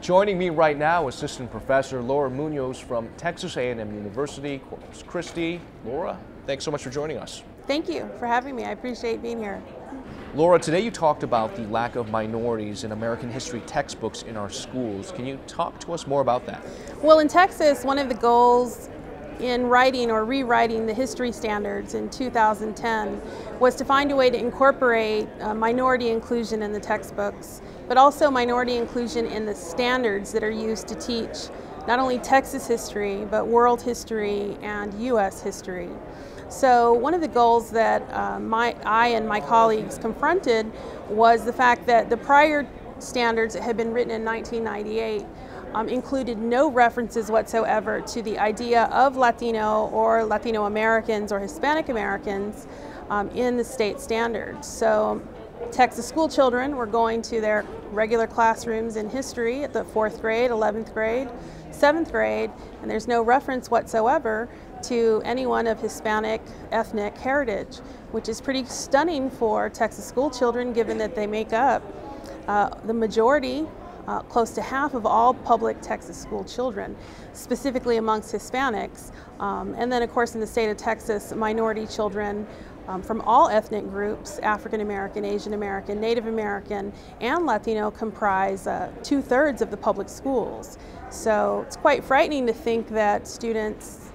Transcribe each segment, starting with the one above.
Joining me right now, Assistant Professor Laura Munoz from Texas A&M University, Corpus Christi. Laura, thanks so much for joining us. Thank you for having me. I appreciate being here. Laura, today you talked about the lack of minorities in American history textbooks in our schools. Can you talk to us more about that? Well, in Texas, one of the goals in writing or rewriting the history standards in 2010 was to find a way to incorporate minority inclusion in the textbooks, but also minority inclusion in the standards that are used to teach not only Texas history, but world history and U.S. history. So one of the goals that I and my colleagues confronted was the fact that the prior standards that had been written in 1998 included no references whatsoever to the idea of Latino or Latino Americans or Hispanic Americans in the state standards. So Texas school children were going to their regular classrooms in history at the 4th grade, 11th grade, 7th grade, and there's no reference whatsoever to anyone of Hispanic ethnic heritage, which is pretty stunning for Texas school children given that they make up the majority, close to half of all public Texas school children, specifically amongst Hispanics. And then of course in the state of Texas, minority children from all ethnic groups, African American, Asian American, Native American, and Latino comprise 2/3 of the public schools. So it's quite frightening to think that students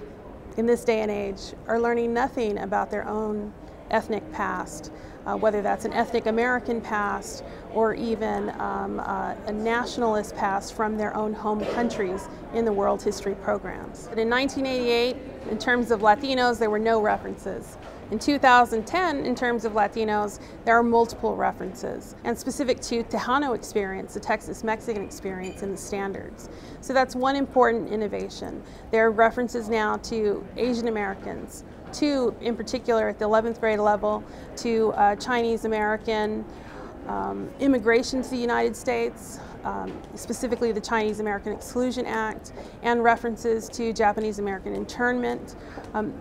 in this day and age are learning nothing about their own ethnic past, whether that's an ethnic American past or even a nationalist past from their own home countries in the world history programs. But in 1988, in terms of Latinos, there were no references. In 2010, in terms of Latinos, there are multiple references, and specific to Tejano experience, the Texas Mexican experience in the standards. So that's one important innovation. There are references now to Asian Americans, in particular at the 11th grade level, to Chinese American immigration to the United States, specifically the Chinese American Exclusion Act, and references to Japanese American internment.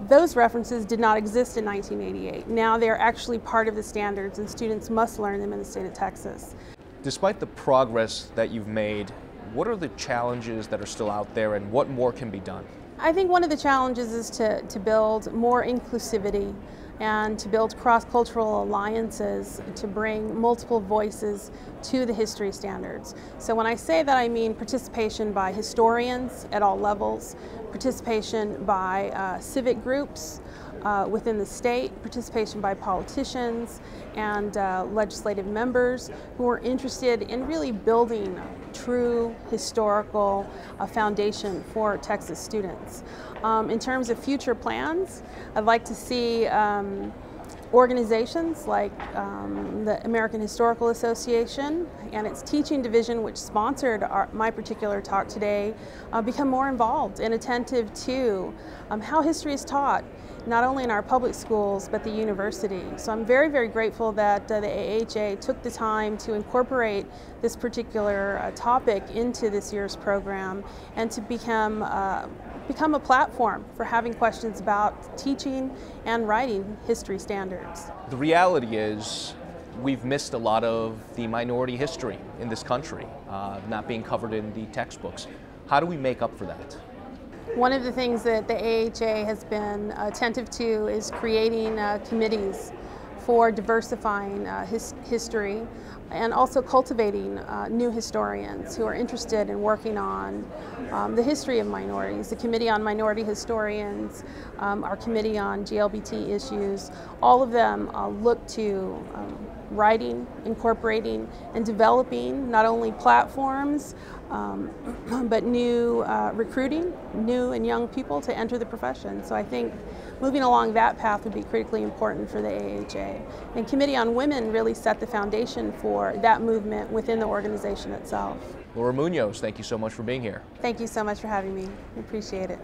Those references did not exist in 1988. Now they're actually part of the standards and students must learn them in the state of Texas. Despite the progress that you've made, what are the challenges that are still out there and what more can be done? I think one of the challenges is to build more inclusivity and to build cross-cultural alliances to bring multiple voices to the history standards. So when I say that, I mean participation by historians at all levels, participation by civic groups within the state, participation by politicians and legislative members who are interested in really building true historical foundation for Texas students. In terms of future plans, I'd like to see organizations like the American Historical Association and its teaching division, which sponsored my particular talk today, become more involved and attentive to how history is taught, not only in our public schools, but the university. So I'm very, very grateful that the AHA took the time to incorporate this particular topic into this year's program and to become a platform for having questions about teaching and writing history standards. The reality is we've missed a lot of the minority history in this country, not being covered in the textbooks. How do we make up for that? One of the things that the AHA has been attentive to is creating committees for diversifying history and also cultivating new historians who are interested in working on the history of minorities. The Committee on Minority Historians, our Committee on GLBT issues, all of them look to writing, incorporating, and developing not only platforms but new recruiting new and young people to enter the profession. So I think moving along that path would be critically important for the AHA. And Committee on Women really set the foundation for that movement within the organization itself. Laura Munoz, thank you so much for being here. Thank you so much for having me. I appreciate it.